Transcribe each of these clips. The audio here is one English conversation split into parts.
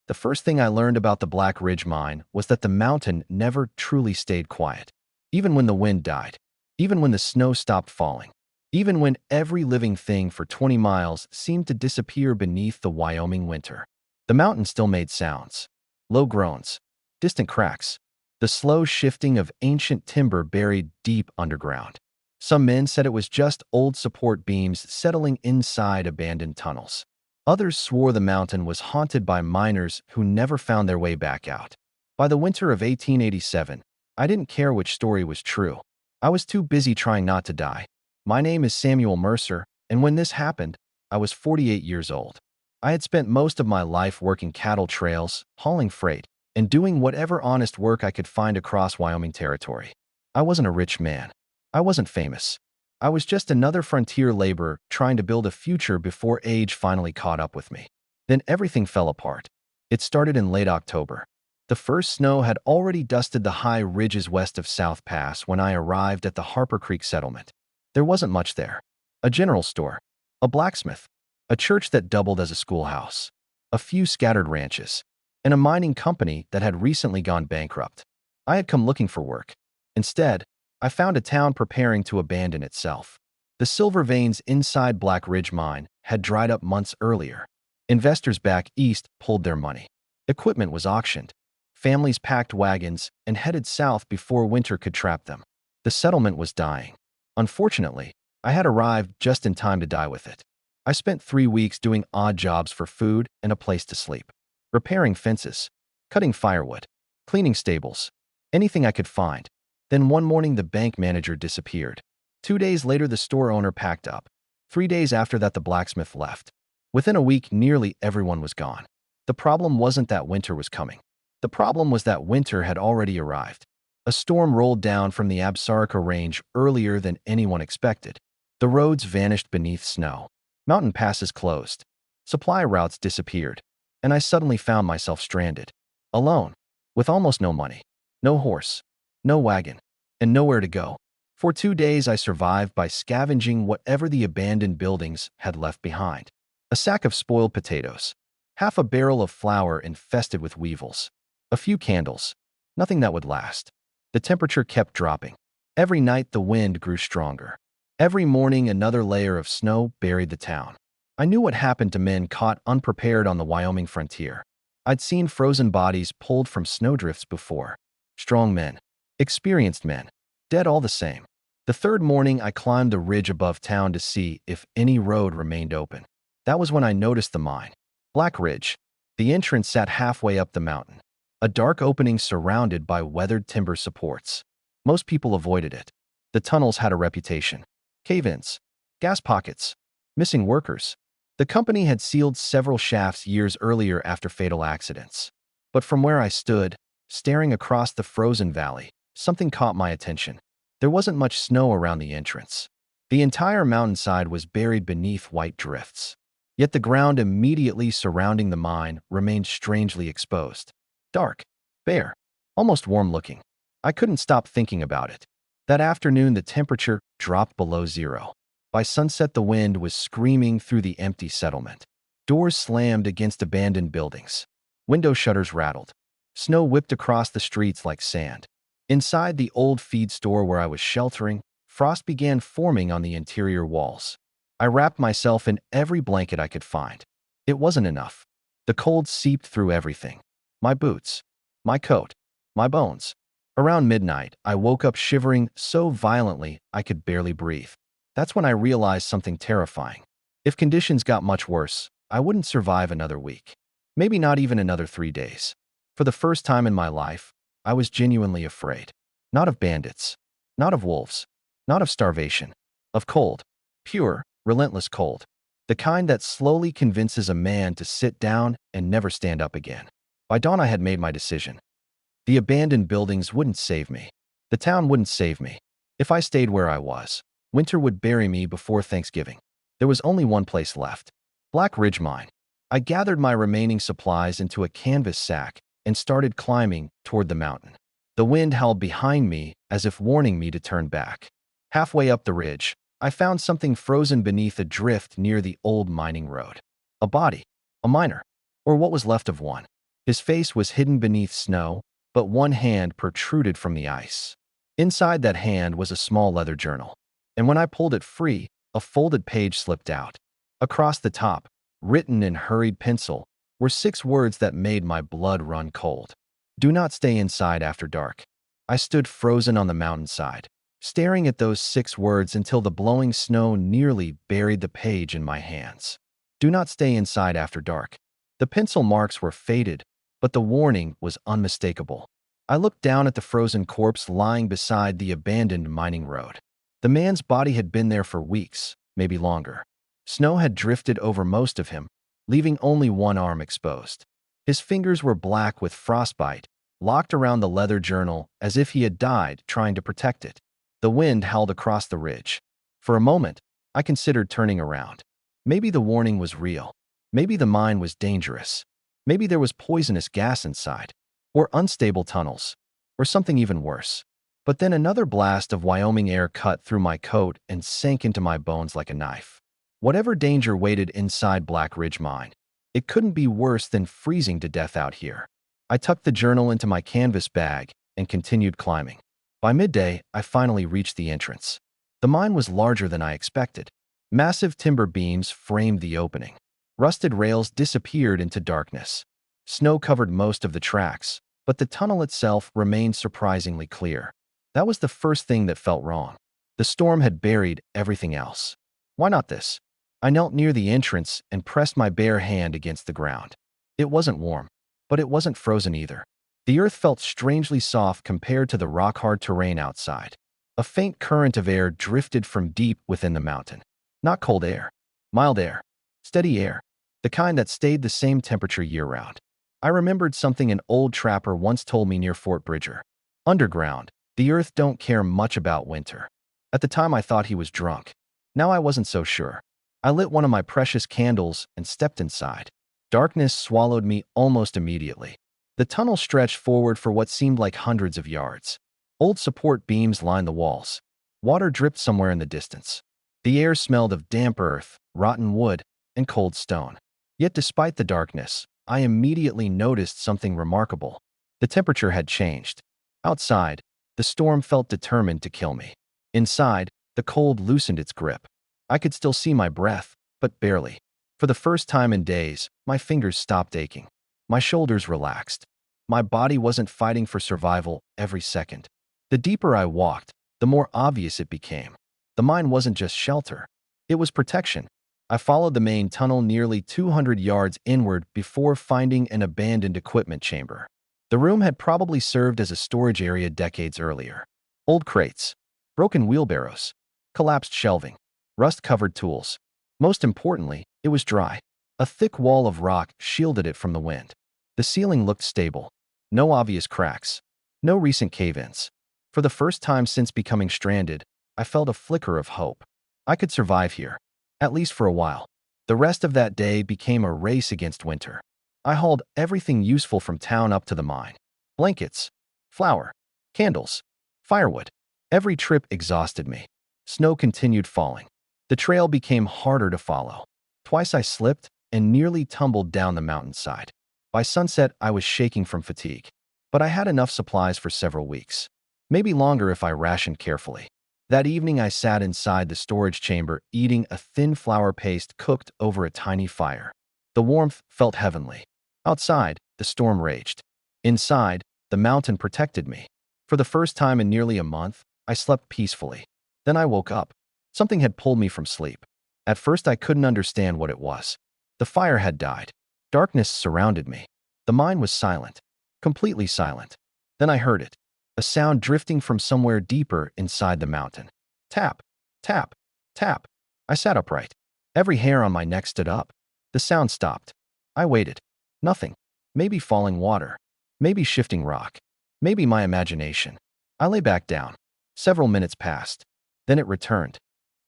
The first thing I learned about the Black Ridge Mine was that the mountain never truly stayed quiet. Even when the wind died, even when the snow stopped falling, even when every living thing for 20 miles seemed to disappear beneath the Wyoming winter, the mountain still made sounds. Low groans, distant cracks, the slow shifting of ancient timber buried deep underground. Some men said it was just old support beams settling inside abandoned tunnels. Others swore the mountain was haunted by miners who never found their way back out. By the winter of 1887, I didn't care which story was true. I was too busy trying not to die. My name is Samuel Mercer, and when this happened, I was 48 years old. I had spent most of my life working cattle trails, hauling freight, and doing whatever honest work I could find across Wyoming territory. I wasn't a rich man. I wasn't famous. I was just another frontier laborer trying to build a future before age finally caught up with me. Then everything fell apart. It started in late October. The first snow had already dusted the high ridges west of South Pass when I arrived at the Harper Creek settlement. There wasn't much there. A general store, a blacksmith, a church that doubled as a schoolhouse, a few scattered ranches, and a mining company that had recently gone bankrupt. I had come looking for work. Instead, I found a town preparing to abandon itself. The silver veins inside Black Ridge Mine had dried up months earlier. Investors back east pulled their money. Equipment was auctioned. Families packed wagons and headed south before winter could trap them. The settlement was dying. Unfortunately, I had arrived just in time to die with it. I spent 3 weeks doing odd jobs for food and a place to sleep. Repairing fences, cutting firewood, cleaning stables, anything I could find. Then one morning the bank manager disappeared. 2 days later the store owner packed up. 3 days after that the blacksmith left. Within a week nearly everyone was gone. The problem wasn't that winter was coming. The problem was that winter had already arrived. A storm rolled down from the Absaroka Range earlier than anyone expected. The roads vanished beneath snow. Mountain passes closed. Supply routes disappeared. And I suddenly found myself stranded. Alone. With almost no money. No horse. No wagon. And nowhere to go. For 2 days I survived by scavenging whatever the abandoned buildings had left behind. A sack of spoiled potatoes. Half a barrel of flour infested with weevils. A few candles. Nothing that would last. The temperature kept dropping. Every night the wind grew stronger. Every morning another layer of snow buried the town. I knew what happened to men caught unprepared on the Wyoming frontier. I'd seen frozen bodies pulled from snowdrifts before. Strong men. Experienced men. Dead all the same. The third morning I climbed the ridge above town to see if any road remained open. That was when I noticed the mine. Black Ridge. The entrance sat halfway up the mountain. A dark opening surrounded by weathered timber supports. Most people avoided it. The tunnels had a reputation. Cave-ins. Gas pockets. Missing workers. The company had sealed several shafts years earlier after fatal accidents. But from where I stood, staring across the frozen valley, something caught my attention. There wasn't much snow around the entrance. The entire mountainside was buried beneath white drifts. Yet the ground immediately surrounding the mine remained strangely exposed. Dark, bare, almost warm-looking. I couldn't stop thinking about it. That afternoon the temperature dropped below zero. By sunset the wind was screaming through the empty settlement. Doors slammed against abandoned buildings. Window shutters rattled. Snow whipped across the streets like sand. Inside the old feed store where I was sheltering, frost began forming on the interior walls. I wrapped myself in every blanket I could find. It wasn't enough. The cold seeped through everything. My boots, my coat, my bones. Around midnight, I woke up shivering so violently I could barely breathe. That's when I realized something terrifying. If conditions got much worse, I wouldn't survive another week. Maybe not even another 3 days. For the first time in my life, I was genuinely afraid. Not of bandits. Not of wolves. Not of starvation. Of cold. Pure, relentless cold. The kind that slowly convinces a man to sit down and never stand up again. By dawn I had made my decision. The abandoned buildings wouldn't save me. The town wouldn't save me. If I stayed where I was, winter would bury me before Thanksgiving. There was only one place left. Black Ridge Mine. I gathered my remaining supplies into a canvas sack and started climbing toward the mountain. The wind howled behind me as if warning me to turn back. Halfway up the ridge, I found something frozen beneath a drift near the old mining road. A body. A miner. Or what was left of one. His face was hidden beneath snow, but one hand protruded from the ice. Inside that hand was a small leather journal, and when I pulled it free, a folded page slipped out. Across the top, written in hurried pencil, were 6 words that made my blood run cold. Do not stay inside after dark. I stood frozen on the mountainside, staring at those 6 words until the blowing snow nearly buried the page in my hands. Do not stay inside after dark. The pencil marks were faded, but the warning was unmistakable. I looked down at the frozen corpse lying beside the abandoned mining road. The man's body had been there for weeks, maybe longer. Snow had drifted over most of him, leaving only one arm exposed. His fingers were black with frostbite, locked around the leather journal as if he had died trying to protect it. The wind howled across the ridge. For a moment, I considered turning around. Maybe the warning was real. Maybe the mine was dangerous. Maybe there was poisonous gas inside, or unstable tunnels, or something even worse. But then another blast of Wyoming air cut through my coat and sank into my bones like a knife. Whatever danger waited inside Black Ridge Mine, it couldn't be worse than freezing to death out here. I tucked the journal into my canvas bag and continued climbing. By midday, I finally reached the entrance. The mine was larger than I expected. Massive timber beams framed the opening. Rusted rails disappeared into darkness. Snow covered most of the tracks, but the tunnel itself remained surprisingly clear. That was the first thing that felt wrong. The storm had buried everything else. Why not this? I knelt near the entrance and pressed my bare hand against the ground. It wasn't warm, but it wasn't frozen either. The earth felt strangely soft compared to the rock-hard terrain outside. A faint current of air drifted from deep within the mountain. Not cold air, mild air, steady air, the kind that stayed the same temperature year-round. I remembered something an old trapper once told me near Fort Bridger. Underground, the earth don't care much about winter. At the time I thought he was drunk. Now I wasn't so sure. I lit one of my precious candles and stepped inside. Darkness swallowed me almost immediately. The tunnel stretched forward for what seemed like hundreds of yards. Old support beams lined the walls. Water dripped somewhere in the distance. The air smelled of damp earth, rotten wood, and cold stone. Yet despite the darkness, I immediately noticed something remarkable. The temperature had changed. Outside, the storm felt determined to kill me. Inside, the cold loosened its grip. I could still see my breath, but barely. For the first time in days, my fingers stopped aching. My shoulders relaxed. My body wasn't fighting for survival every second. The deeper I walked, the more obvious it became. The mine wasn't just shelter. It was protection. I followed the main tunnel nearly 200 yards inward before finding an abandoned equipment chamber. The room had probably served as a storage area decades earlier. Old crates, broken wheelbarrows, collapsed shelving, rust-covered tools. Most importantly, it was dry. A thick wall of rock shielded it from the wind. The ceiling looked stable. No obvious cracks. No recent cave-ins. For the first time since becoming stranded, I felt a flicker of hope. I could survive here, at least for a while. The rest of that day became a race against winter. I hauled everything useful from town up to the mine. Blankets, flour, candles, firewood. Every trip exhausted me. Snow continued falling. The trail became harder to follow. Twice I slipped and nearly tumbled down the mountainside. By sunset, I was shaking from fatigue. But I had enough supplies for several weeks. Maybe longer if I rationed carefully. That evening, I sat inside the storage chamber eating a thin flour paste cooked over a tiny fire. The warmth felt heavenly. Outside, the storm raged. Inside, the mountain protected me. For the first time in nearly a month, I slept peacefully. Then I woke up. Something had pulled me from sleep. At first, I couldn't understand what it was. The fire had died. Darkness surrounded me. The mine was silent. Completely silent. Then I heard it. A sound drifting from somewhere deeper inside the mountain. Tap, tap, tap. I sat upright. Every hair on my neck stood up. The sound stopped. I waited. Nothing. Maybe falling water. Maybe shifting rock. Maybe my imagination. I lay back down. Several minutes passed. Then it returned.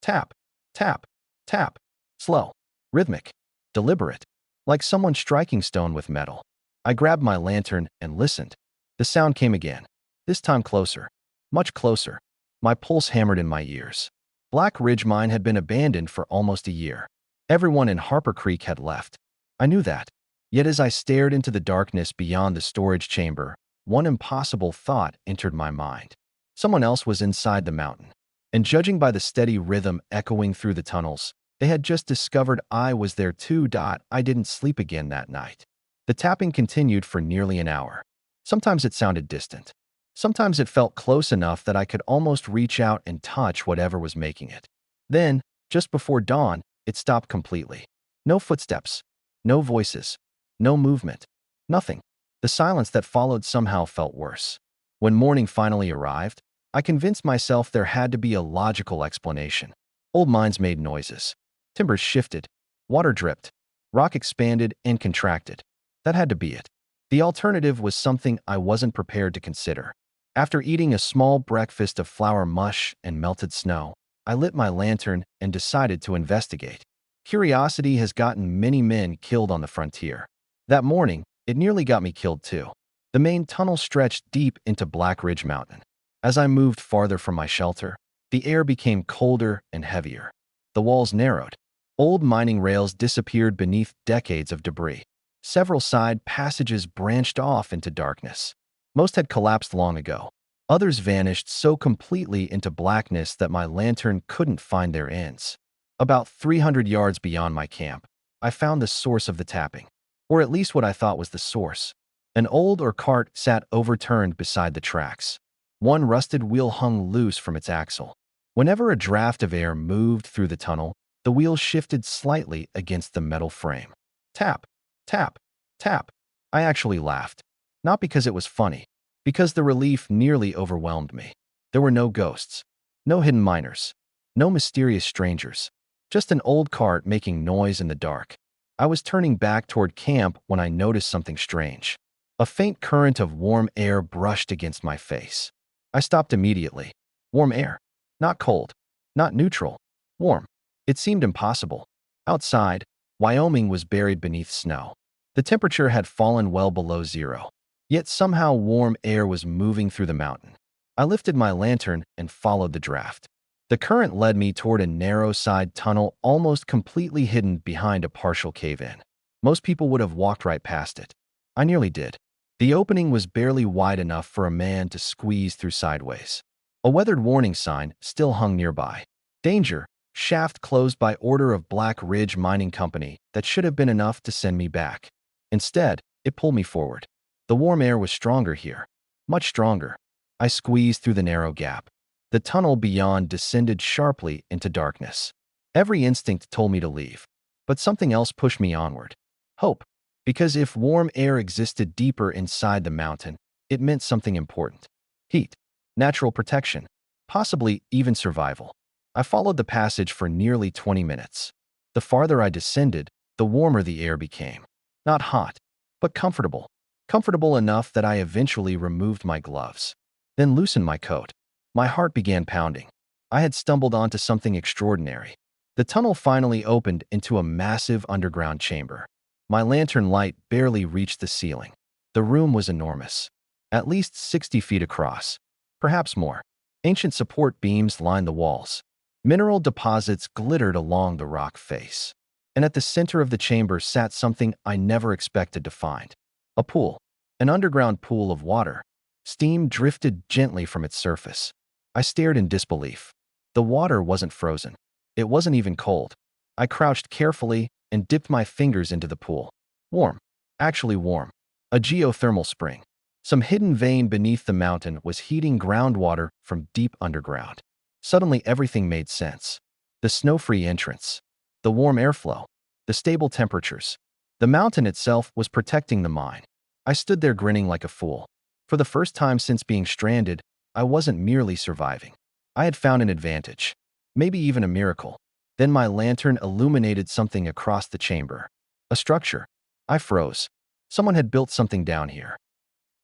Tap, tap, tap. Slow, rhythmic, deliberate, like someone striking stone with metal. I grabbed my lantern and listened. The sound came again. This time closer. Much closer. My pulse hammered in my ears. Black Ridge Mine had been abandoned for almost a year. Everyone in Harper Creek had left. I knew that. Yet as I stared into the darkness beyond the storage chamber, one impossible thought entered my mind. Someone else was inside the mountain, and judging by the steady rhythm echoing through the tunnels, they had just discovered I was there too. I didn't sleep again that night. The tapping continued for nearly an hour. Sometimes it sounded distant. Sometimes it felt close enough that I could almost reach out and touch whatever was making it. Then, just before dawn, it stopped completely. No footsteps, no voices, no movement, nothing. The silence that followed somehow felt worse. When morning finally arrived, I convinced myself there had to be a logical explanation. Old mines made noises. Timbers shifted. Water dripped. Rock expanded and contracted. That had to be it. The alternative was something I wasn't prepared to consider. After eating a small breakfast of flour mush and melted snow, I lit my lantern and decided to investigate. Curiosity has gotten many men killed on the frontier. That morning, it nearly got me killed too. The main tunnel stretched deep into Black Ridge Mountain. As I moved farther from my shelter, the air became colder and heavier. The walls narrowed. Old mining rails disappeared beneath decades of debris. Several side passages branched off into darkness. Most had collapsed long ago. Others vanished so completely into blackness that my lantern couldn't find their ends. About 300 yards beyond my camp, I found the source of the tapping, or at least what I thought was the source. An old cart sat overturned beside the tracks. One rusted wheel hung loose from its axle. Whenever a draft of air moved through the tunnel, the wheel shifted slightly against the metal frame. Tap, tap, tap. I actually laughed. Not because it was funny, because the relief nearly overwhelmed me. There were no ghosts, no hidden miners, no mysterious strangers, just an old cart making noise in the dark. I was turning back toward camp when I noticed something strange. A faint current of warm air brushed against my face. I stopped immediately. Warm air. Not cold. Not neutral. Warm. It seemed impossible. Outside, Wyoming was buried beneath snow. The temperature had fallen well below zero. Yet somehow warm air was moving through the mountain. I lifted my lantern and followed the draft. The current led me toward a narrow side tunnel almost completely hidden behind a partial cave-in. Most people would have walked right past it. I nearly did. The opening was barely wide enough for a man to squeeze through sideways. A weathered warning sign still hung nearby. Danger, shaft closed by order of Black Ridge Mining Company. That should have been enough to send me back. Instead, it pulled me forward. The warm air was stronger here. Much stronger. I squeezed through the narrow gap. The tunnel beyond descended sharply into darkness. Every instinct told me to leave, but something else pushed me onward. Hope. Because if warm air existed deeper inside the mountain, it meant something important. Heat. Natural protection. Possibly even survival. I followed the passage for nearly 20 minutes. The farther I descended, the warmer the air became. Not hot, but comfortable. Comfortable enough that I eventually removed my gloves, then loosened my coat. My heart began pounding. I had stumbled onto something extraordinary. The tunnel finally opened into a massive underground chamber. My lantern light barely reached the ceiling. The room was enormous, at least 60 feet across, perhaps more. Ancient support beams lined the walls. Mineral deposits glittered along the rock face. And at the center of the chamber sat something I never expected to find. A pool. An underground pool of water. Steam drifted gently from its surface. I stared in disbelief. The water wasn't frozen. It wasn't even cold. I crouched carefully and dipped my fingers into the pool. Warm. Actually warm. A geothermal spring. Some hidden vein beneath the mountain was heating groundwater from deep underground. Suddenly everything made sense. The snow-free entrance. The warm airflow. The stable temperatures. The mountain itself was protecting the mine. I stood there grinning like a fool. For the first time since being stranded, I wasn't merely surviving. I had found an advantage. Maybe even a miracle. Then my lantern illuminated something across the chamber. A structure. I froze. Someone had built something down here.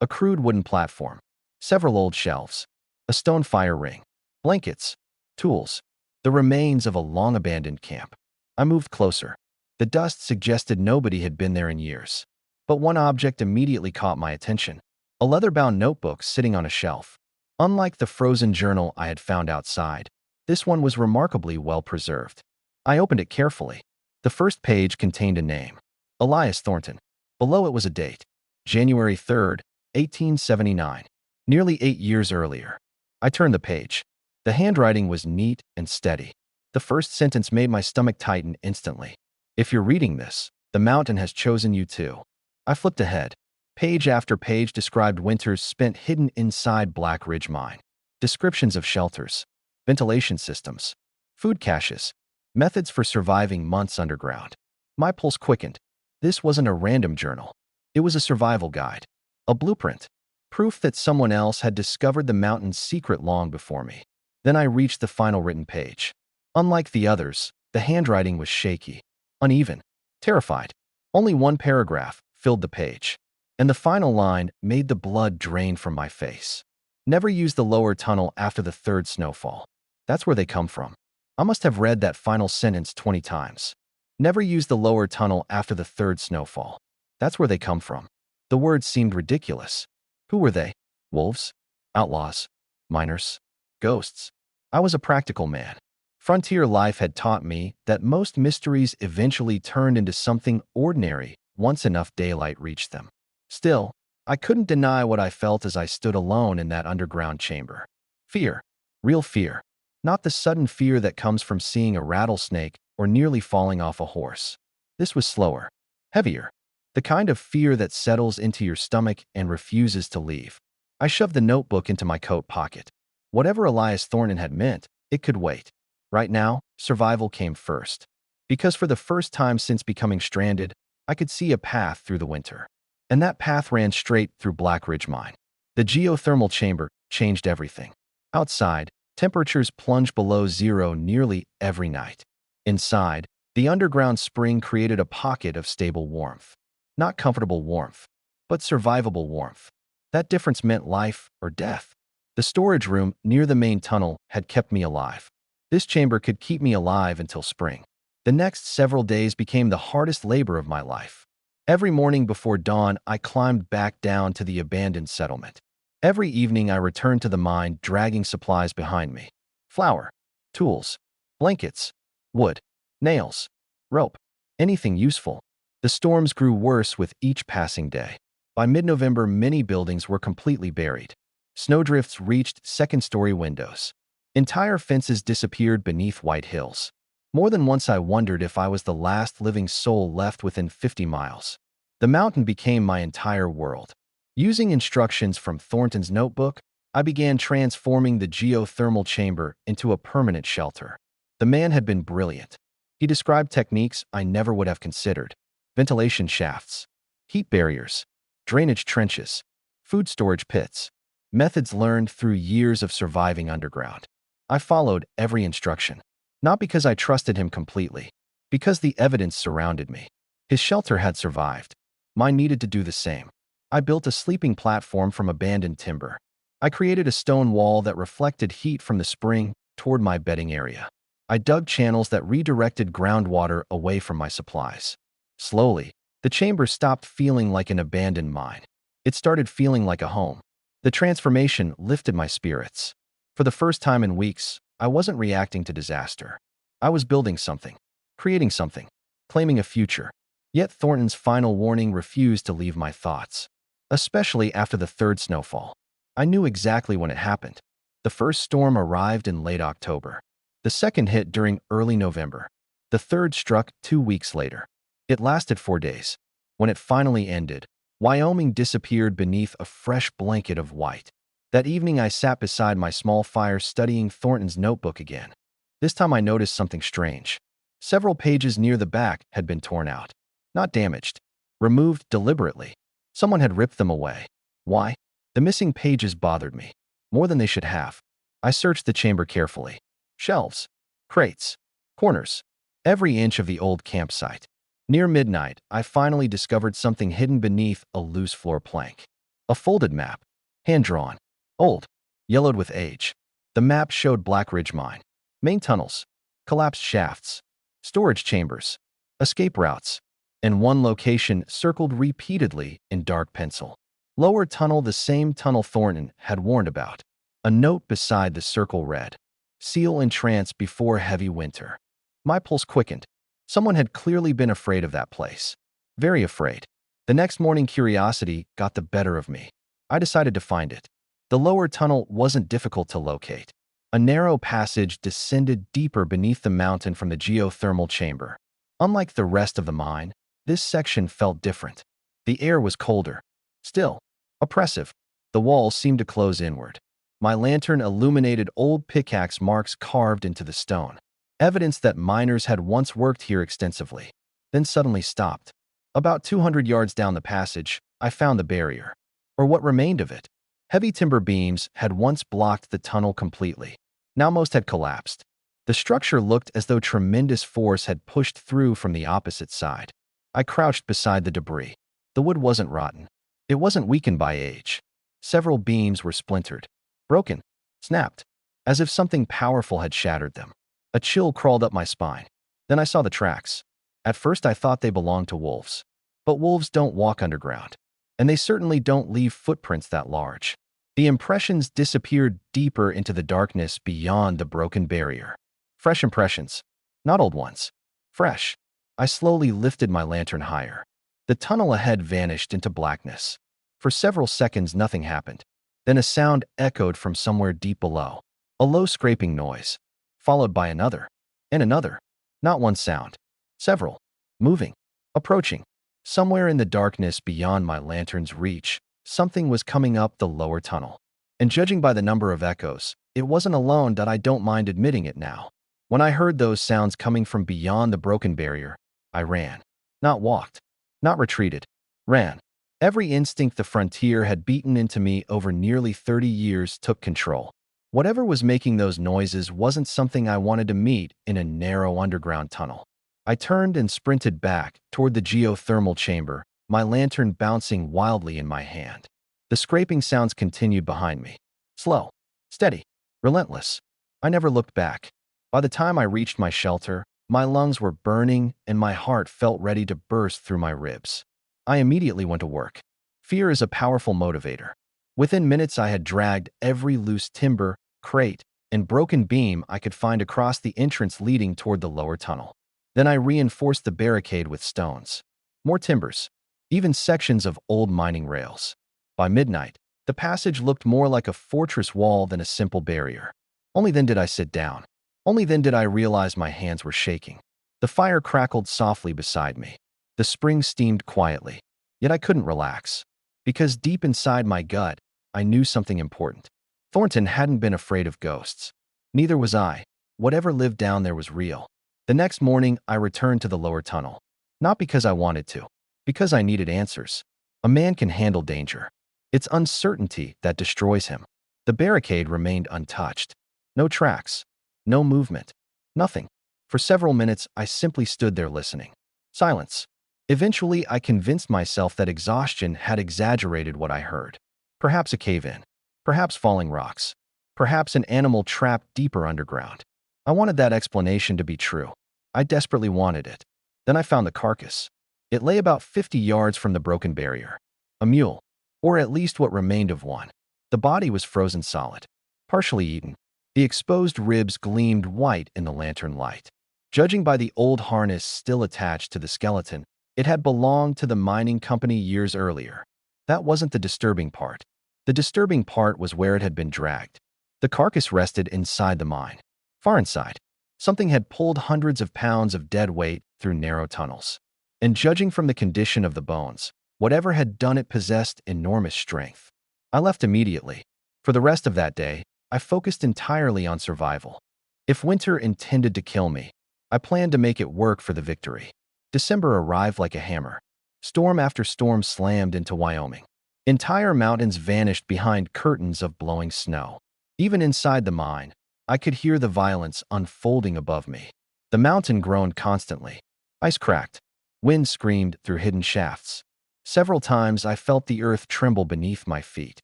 A crude wooden platform. Several old shelves. A stone fire ring. Blankets. Tools. The remains of a long-abandoned camp. I moved closer. The dust suggested nobody had been there in years. But one object immediately caught my attention. A leather-bound notebook sitting on a shelf. Unlike the frozen journal I had found outside, this one was remarkably well preserved. I opened it carefully. The first page contained a name. Elias Thornton. Below it was a date, January 3rd, 1879, nearly 8 years earlier. I turned the page. The handwriting was neat and steady. The first sentence made my stomach tighten instantly. If you're reading this, the mountain has chosen you too. I flipped ahead. Page after page described winters spent hidden inside Black Ridge Mine. Descriptions of shelters, ventilation systems, food caches, methods for surviving months underground. My pulse quickened. This wasn't a random journal. It was a survival guide, a blueprint, proof that someone else had discovered the mountain's secret long before me. Then I reached the final written page. Unlike the others, the handwriting was shaky, uneven, terrified. Only one paragraph filled the page, and the final line made the blood drain from my face. Never use the lower tunnel after the third snowfall. That's where they come from. I must have read that final sentence 20 times. Never use the lower tunnel after the third snowfall. That's where they come from. The words seemed ridiculous. Who were they? Wolves? Outlaws? Miners? Ghosts? I was a practical man. Frontier life had taught me that most mysteries eventually turned into something ordinary once enough daylight reached them. Still, I couldn't deny what I felt as I stood alone in that underground chamber. Fear. Real fear. Not the sudden fear that comes from seeing a rattlesnake or nearly falling off a horse. This was slower, heavier. The kind of fear that settles into your stomach and refuses to leave. I shoved the notebook into my coat pocket. Whatever Elias Thornton had meant, it could wait. Right now, survival came first. Because for the first time since becoming stranded, I could see a path through the winter. And that path ran straight through Black Ridge Mine. The geothermal chamber changed everything. Outside, temperatures plunged below zero nearly every night. Inside, the underground spring created a pocket of stable warmth. Not comfortable warmth, but survivable warmth. That difference meant life or death. The storage room near the main tunnel had kept me alive. This chamber could keep me alive until spring. The next several days became the hardest labor of my life. Every morning before dawn, I climbed back down to the abandoned settlement. Every evening, I returned to the mine, dragging supplies behind me. Flour, tools, blankets, wood, nails, rope, anything useful. The storms grew worse with each passing day. By mid-November, many buildings were completely buried. Snowdrifts reached second-story windows. Entire fences disappeared beneath white hills. More than once I wondered if I was the last living soul left within 50 miles. The mountain became my entire world. Using instructions from Thornton's notebook, I began transforming the geothermal chamber into a permanent shelter. The man had been brilliant. He described techniques I never would have considered. Ventilation shafts, heat barriers, drainage trenches, food storage pits. Methods learned through years of surviving underground. I followed every instruction. Not because I trusted him completely, because the evidence surrounded me. His shelter had survived. Mine needed to do the same. I built a sleeping platform from abandoned timber. I created a stone wall that reflected heat from the spring toward my bedding area. I dug channels that redirected groundwater away from my supplies. Slowly, the chamber stopped feeling like an abandoned mine. It started feeling like a home. The transformation lifted my spirits. For the first time in weeks, I wasn't reacting to disaster. I was building something, creating something, claiming a future. Yet Thornton's final warning refused to leave my thoughts, especially after the third snowfall. I knew exactly when it happened. The first storm arrived in late October. The second hit during early November. The third struck 2 weeks later. It lasted 4 days. When it finally ended, Wyoming disappeared beneath a fresh blanket of white. That evening, I sat beside my small fire studying Thornton's notebook again. This time I noticed something strange. Several pages near the back had been torn out. Not damaged. Removed deliberately. Someone had ripped them away. Why? The missing pages bothered me. More than they should have. I searched the chamber carefully. Shelves. Crates. Corners. Every inch of the old campsite. Near midnight, I finally discovered something hidden beneath a loose floor plank. A folded map. Hand-drawn. Old. Yellowed with age. The map showed Black Ridge Mine. Main tunnels. Collapsed shafts. Storage chambers. Escape routes. And one location circled repeatedly in dark pencil. Lower tunnel, the same tunnel Thornton had warned about. A note beside the circle read, "Seal in trance before heavy winter." My pulse quickened. Someone had clearly been afraid of that place. Very afraid. The next morning, curiosity got the better of me. I decided to find it. The lower tunnel wasn't difficult to locate. A narrow passage descended deeper beneath the mountain from the geothermal chamber. Unlike the rest of the mine, this section felt different. The air was colder, still, oppressive. The walls seemed to close inward. My lantern illuminated old pickaxe marks carved into the stone, evidence that miners had once worked here extensively, then suddenly stopped. About 200 yards down the passage, I found the barrier, or what remained of it. Heavy timber beams had once blocked the tunnel completely. Now most had collapsed. The structure looked as though tremendous force had pushed through from the opposite side. I crouched beside the debris. The wood wasn't rotten. It wasn't weakened by age. Several beams were splintered, broken, snapped, as if something powerful had shattered them. A chill crawled up my spine. Then I saw the tracks. At first I thought they belonged to wolves. But wolves don't walk underground. And they certainly don't leave footprints that large. The impressions disappeared deeper into the darkness beyond the broken barrier. Fresh impressions. Not old ones. Fresh. I slowly lifted my lantern higher. The tunnel ahead vanished into blackness. For several seconds nothing happened. Then a sound echoed from somewhere deep below. A low scraping noise, followed by another, and another. Not one sound. Several. Moving. Approaching. Somewhere in the darkness beyond my lantern's reach, something was coming up the lower tunnel. And judging by the number of echoes, it wasn't alone that I don't mind admitting it now. When I heard those sounds coming from beyond the broken barrier, I ran. Not walked. Not retreated. Ran. Every instinct the frontier had beaten into me over nearly 30 years took control. Whatever was making those noises wasn't something I wanted to meet in a narrow underground tunnel. I turned and sprinted back toward the geothermal chamber, my lantern bouncing wildly in my hand. The scraping sounds continued behind me. Slow, steady, relentless. I never looked back. By the time I reached my shelter, my lungs were burning and my heart felt ready to burst through my ribs. I immediately went to work. Fear is a powerful motivator. Within minutes I had dragged every loose timber, crate, and broken beam I could find across the entrance leading toward the lower tunnel. Then I reinforced the barricade with stones. More timbers. Even sections of old mining rails. By midnight, the passage looked more like a fortress wall than a simple barrier. Only then did I sit down. Only then did I realize my hands were shaking. The fire crackled softly beside me. The spring steamed quietly. Yet I couldn't relax. Because deep inside my gut, I knew something important. Thornton hadn't been afraid of ghosts. Neither was I. Whatever lived down there was real. The next morning, I returned to the lower tunnel. Not because I wanted to. Because I needed answers. A man can handle danger. It's uncertainty that destroys him. The barricade remained untouched. No tracks. No movement. Nothing. For several minutes, I simply stood there listening. Silence. Eventually, I convinced myself that exhaustion had exaggerated what I heard. Perhaps a cave-in. Perhaps falling rocks. Perhaps an animal trapped deeper underground. I wanted that explanation to be true. I desperately wanted it. Then I found the carcass. It lay about 50 yards from the broken barrier. A mule. Or at least what remained of one. The body was frozen solid. Partially eaten. The exposed ribs gleamed white in the lantern light. Judging by the old harness still attached to the skeleton, it had belonged to the mining company years earlier. That wasn't the disturbing part. The disturbing part was where it had been dragged. The carcass rested inside the mine. Far inside. Something had pulled hundreds of pounds of dead weight through narrow tunnels. And judging from the condition of the bones, whatever had done it possessed enormous strength. I left immediately. For the rest of that day, I focused entirely on survival. If winter intended to kill me, I planned to make it work for the victory. December arrived like a hammer. Storm after storm slammed into Wyoming. Entire mountains vanished behind curtains of blowing snow. Even inside the mine, I could hear the violence unfolding above me. The mountain groaned constantly. Ice cracked. Wind screamed through hidden shafts. Several times I felt the earth tremble beneath my feet.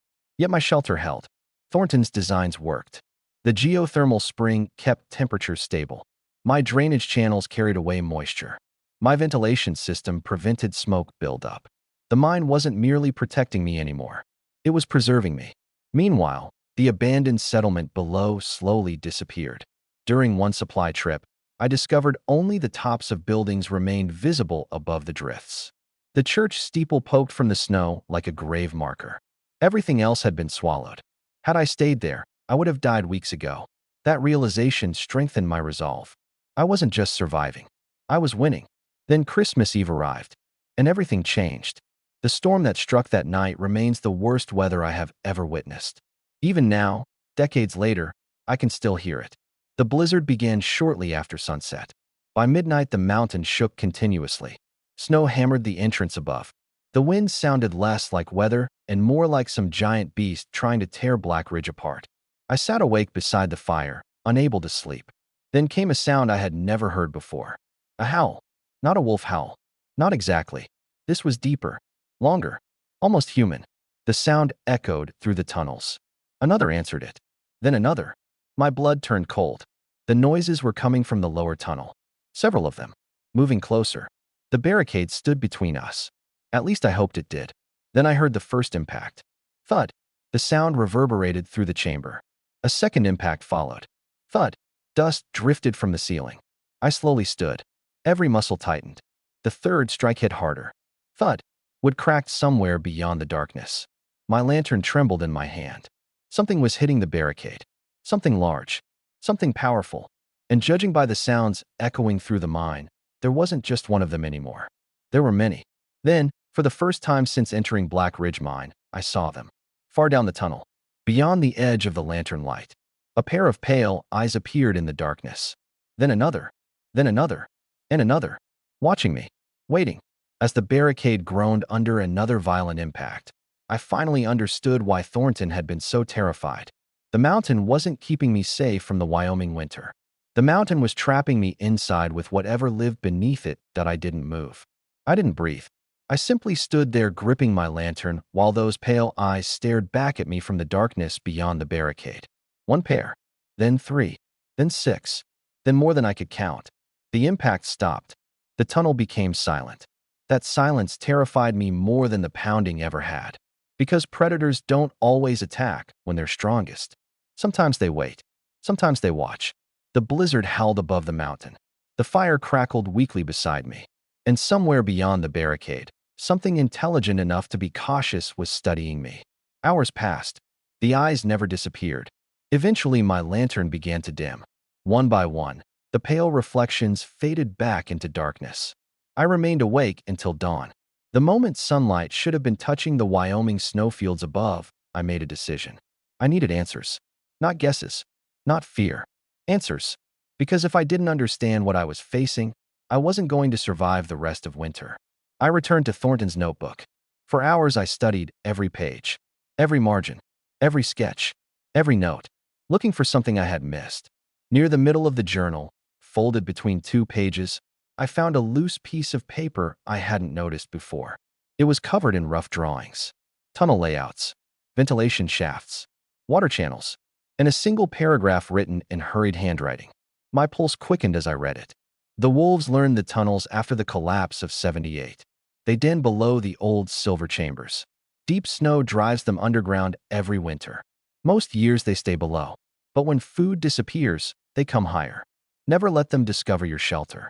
Yet my shelter held. Thornton's designs worked. The geothermal spring kept temperatures stable. My drainage channels carried away moisture. My ventilation system prevented smoke buildup. The mine wasn't merely protecting me anymore. It was preserving me. Meanwhile, the abandoned settlement below slowly disappeared. During one supply trip, I discovered only the tops of buildings remained visible above the drifts. The church steeple poked from the snow like a grave marker. Everything else had been swallowed. Had I stayed there, I would have died weeks ago. That realization strengthened my resolve. I wasn't just surviving. I was winning. Then Christmas Eve arrived, and everything changed. The storm that struck that night remains the worst weather I have ever witnessed. Even now, decades later, I can still hear it. The blizzard began shortly after sunset. By midnight, the mountain shook continuously. Snow hammered the entrance above. The wind sounded less like weather and more like some giant beast trying to tear Black Ridge apart. I sat awake beside the fire, unable to sleep. Then came a sound I had never heard before. A howl. Not a wolf howl. Not exactly. This was deeper, longer, almost human. The sound echoed through the tunnels. Another answered it. Then another. My blood turned cold. The noises were coming from the lower tunnel. Several of them. Moving closer. The barricade stood between us. At least I hoped it did. Then I heard the first impact. Thud. The sound reverberated through the chamber. A second impact followed. Thud. Dust drifted from the ceiling. I slowly stood. Every muscle tightened. The third strike hit harder. Thud. Wood cracked somewhere beyond the darkness. My lantern trembled in my hand. Something was hitting the barricade. Something large. Something powerful. And judging by the sounds echoing through the mine, there wasn't just one of them anymore. There were many. Then, for the first time since entering Black Ridge Mine, I saw them. Far down the tunnel, beyond the edge of the lantern light, a pair of pale eyes appeared in the darkness. Then another, and another, watching me, waiting. As the barricade groaned under another violent impact, I finally understood why Thornton had been so terrified. The mountain wasn't keeping me safe from the Wyoming winter. The mountain was trapping me inside with whatever lived beneath it that I didn't move. I didn't breathe. I simply stood there gripping my lantern while those pale eyes stared back at me from the darkness beyond the barricade. One pair, then three, then six, then more than I could count. The impact stopped. The tunnel became silent. That silence terrified me more than the pounding ever had. Because predators don't always attack when they're strongest. Sometimes they wait. Sometimes they watch. The blizzard howled above the mountain. The fire crackled weakly beside me. And somewhere beyond the barricade, something intelligent enough to be cautious was studying me. Hours passed. The eyes never disappeared. Eventually, my lantern began to dim. One by one, the pale reflections faded back into darkness. I remained awake until dawn. The moment sunlight should have been touching the Wyoming snowfields above, I made a decision. I needed answers. Not guesses. Not fear. Answers. Because if I didn't understand what I was facing, I wasn't going to survive the rest of winter. I returned to Thornton's notebook. For hours I studied every page, every margin, every sketch, every note, looking for something I had missed. Near the middle of the journal, folded between two pages, I found a loose piece of paper I hadn't noticed before. It was covered in rough drawings, tunnel layouts, ventilation shafts, water channels, and a single paragraph written in hurried handwriting. My pulse quickened as I read it. The wolves learned the tunnels after the collapse of '78. They den below the old silver chambers. Deep snow drives them underground every winter. Most years they stay below. But when food disappears, they come higher. Never let them discover your shelter.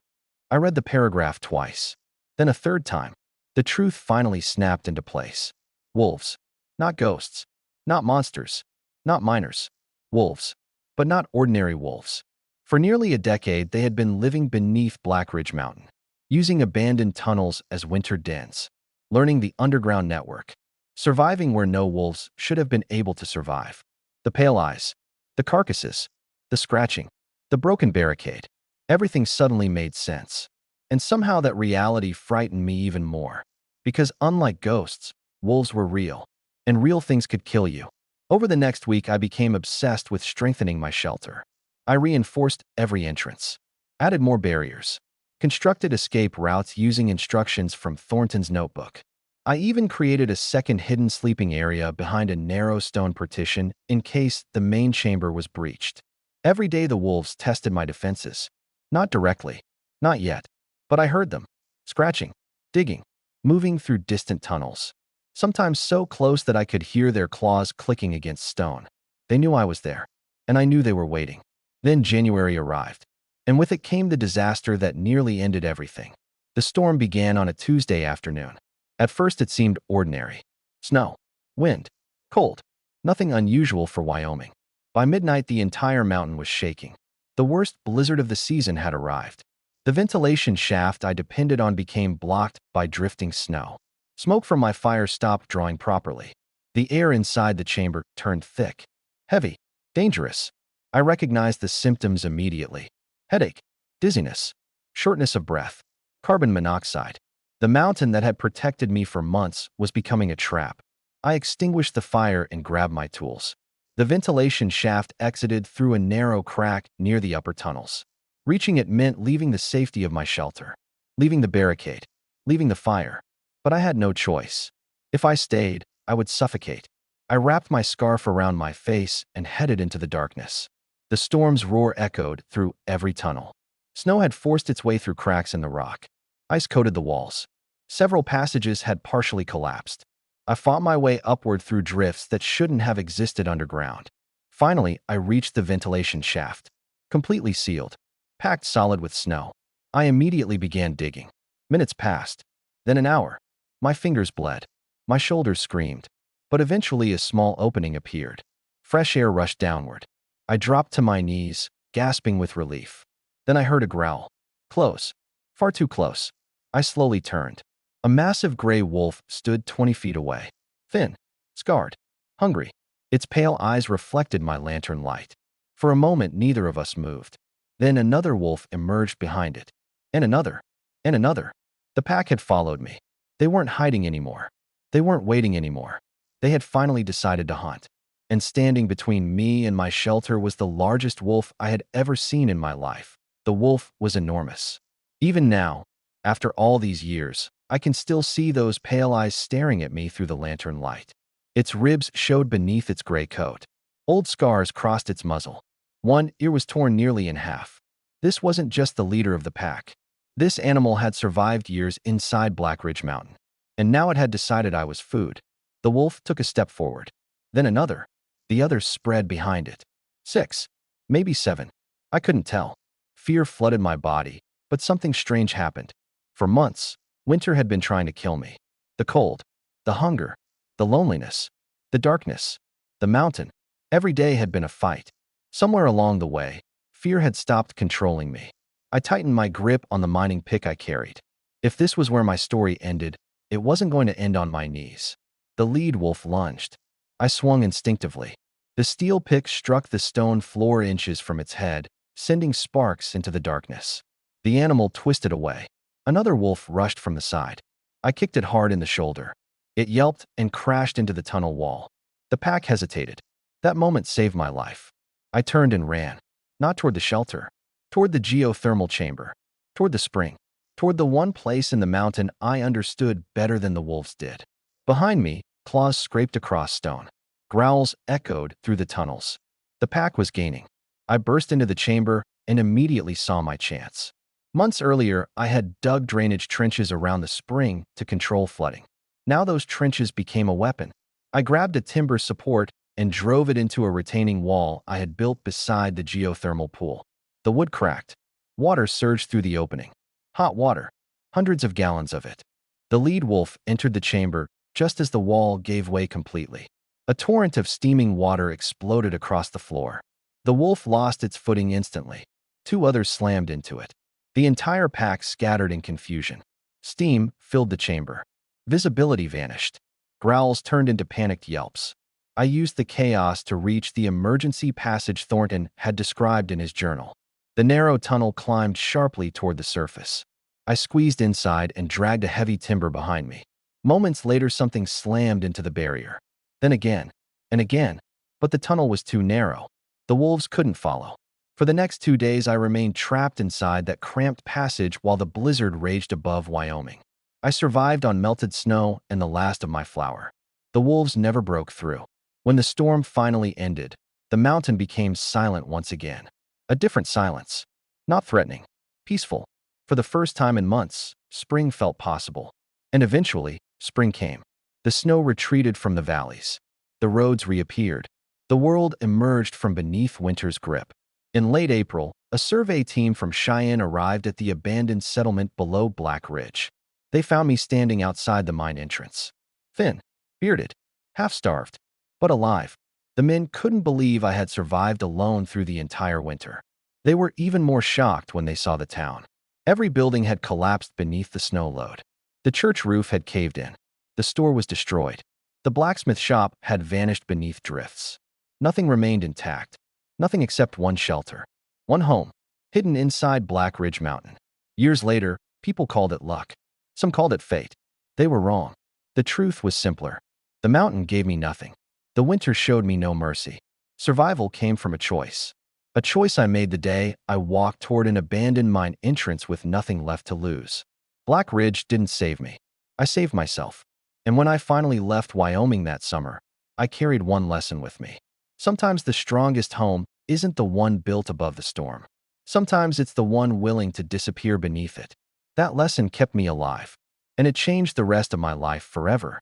I read the paragraph twice. Then a third time. The truth finally snapped into place. Wolves. Not ghosts. Not monsters. Not miners. Wolves. But not ordinary wolves. For nearly a decade, they had been living beneath Black Ridge Mountain, using abandoned tunnels as winter dens, learning the underground network, surviving where no wolves should have been able to survive. The pale eyes, the carcasses, the scratching, the broken barricade. Everything suddenly made sense. And somehow that reality frightened me even more. Because unlike ghosts, wolves were real, and real things could kill you. Over the next week, I became obsessed with strengthening my shelter. I reinforced every entrance, added more barriers, constructed escape routes using instructions from Thornton's notebook. I even created a second hidden sleeping area behind a narrow stone partition in case the main chamber was breached. Every day the wolves tested my defenses. Not directly, not yet, but I heard them, scratching, digging, moving through distant tunnels, sometimes so close that I could hear their claws clicking against stone. They knew I was there, and I knew they were waiting. Then January arrived, and with it came the disaster that nearly ended everything. The storm began on a Tuesday afternoon. At first it seemed ordinary. Snow, wind, cold. Nothing unusual for Wyoming. By midnight, the entire mountain was shaking. The worst blizzard of the season had arrived. The ventilation shaft I depended on became blocked by drifting snow. Smoke from my fire stopped drawing properly. The air inside the chamber turned thick, heavy, dangerous. I recognized the symptoms immediately. Headache, dizziness, shortness of breath, carbon monoxide. The mountain that had protected me for months was becoming a trap. I extinguished the fire and grabbed my tools. The ventilation shaft exited through a narrow crack near the upper tunnels. Reaching it meant leaving the safety of my shelter, leaving the barricade, leaving the fire. But I had no choice. If I stayed, I would suffocate. I wrapped my scarf around my face and headed into the darkness. The storm's roar echoed through every tunnel. Snow had forced its way through cracks in the rock. Ice coated the walls. Several passages had partially collapsed. I fought my way upward through drifts that shouldn't have existed underground. Finally, I reached the ventilation shaft. Completely sealed, packed solid with snow. I immediately began digging. Minutes passed, then an hour. My fingers bled. My shoulders screamed. But eventually a small opening appeared. Fresh air rushed downward. I dropped to my knees, gasping with relief. Then I heard a growl. Close. Far too close. I slowly turned. A massive gray wolf stood 20 feet away. Thin, scarred, hungry. Its pale eyes reflected my lantern light. For a moment, neither of us moved. Then another wolf emerged behind it. And another. And another. The pack had followed me. They weren't hiding anymore. They weren't waiting anymore. They had finally decided to hunt. And standing between me and my shelter was the largest wolf I had ever seen in my life. The wolf was enormous. Even now, after all these years, I can still see those pale eyes staring at me through the lantern light. Its ribs showed beneath its gray coat. Old scars crossed its muzzle. One ear was torn nearly in half. This wasn't just the leader of the pack. This animal had survived years inside Black Ridge Mountain. And now it had decided I was food. The wolf took a step forward. Then another. The others spread behind it. 6, maybe 7. I couldn't tell. Fear flooded my body, but something strange happened. For months, winter had been trying to kill me. The cold, the hunger, the loneliness, the darkness, the mountain. Every day had been a fight. Somewhere along the way, fear had stopped controlling me. I tightened my grip on the mining pick I carried. If this was where my story ended, it wasn't going to end on my knees. The lead wolf lunged. I swung instinctively. The steel pick struck the stone floor inches from its head, sending sparks into the darkness. The animal twisted away. Another wolf rushed from the side. I kicked it hard in the shoulder. It yelped and crashed into the tunnel wall. The pack hesitated. That moment saved my life. I turned and ran. Not toward the shelter. Toward the geothermal chamber. Toward the spring. Toward the one place in the mountain I understood better than the wolves did. Behind me, claws scraped across stone. Growls echoed through the tunnels. The pack was gaining. I burst into the chamber and immediately saw my chance. Months earlier, I had dug drainage trenches around the spring to control flooding. Now those trenches became a weapon. I grabbed a timber support and drove it into a retaining wall I had built beside the geothermal pool. The wood cracked. Water surged through the opening. Hot water. Hundreds of gallons of it. The lead wolf entered the chamber just as the wall gave way completely. A torrent of steaming water exploded across the floor. The wolf lost its footing instantly. 2 others slammed into it. The entire pack scattered in confusion. Steam filled the chamber. Visibility vanished. Growls turned into panicked yelps. I used the chaos to reach the emergency passage Thornton had described in his journal. The narrow tunnel climbed sharply toward the surface. I squeezed inside and dragged a heavy timber behind me. Moments later, something slammed into the barrier. Then again, and again, but the tunnel was too narrow. The wolves couldn't follow. For the next 2 days, I remained trapped inside that cramped passage while the blizzard raged above Wyoming. I survived on melted snow and the last of my flour. The wolves never broke through. When the storm finally ended, the mountain became silent once again. A different silence. Not threatening. Peaceful. For the first time in months, spring felt possible. And eventually, spring came. The snow retreated from the valleys. The roads reappeared. The world emerged from beneath winter's grip. In late April, a survey team from Cheyenne arrived at the abandoned settlement below Black Ridge. They found me standing outside the mine entrance. Thin, bearded, half-starved, but alive. The men couldn't believe I had survived alone through the entire winter. They were even more shocked when they saw the town. Every building had collapsed beneath the snow load. The church roof had caved in. The store was destroyed. The blacksmith shop had vanished beneath drifts. Nothing remained intact. Nothing except one shelter. One home, hidden inside Black Ridge Mountain. Years later, people called it luck. Some called it fate. They were wrong. The truth was simpler. The mountain gave me nothing. The winter showed me no mercy. Survival came from a choice. A choice I made the day I walked toward an abandoned mine entrance with nothing left to lose. Black Ridge didn't save me. I saved myself. And when I finally left Wyoming that summer, I carried one lesson with me. Sometimes the strongest home isn't the one built above the storm. Sometimes it's the one willing to disappear beneath it. That lesson kept me alive, and it changed the rest of my life forever.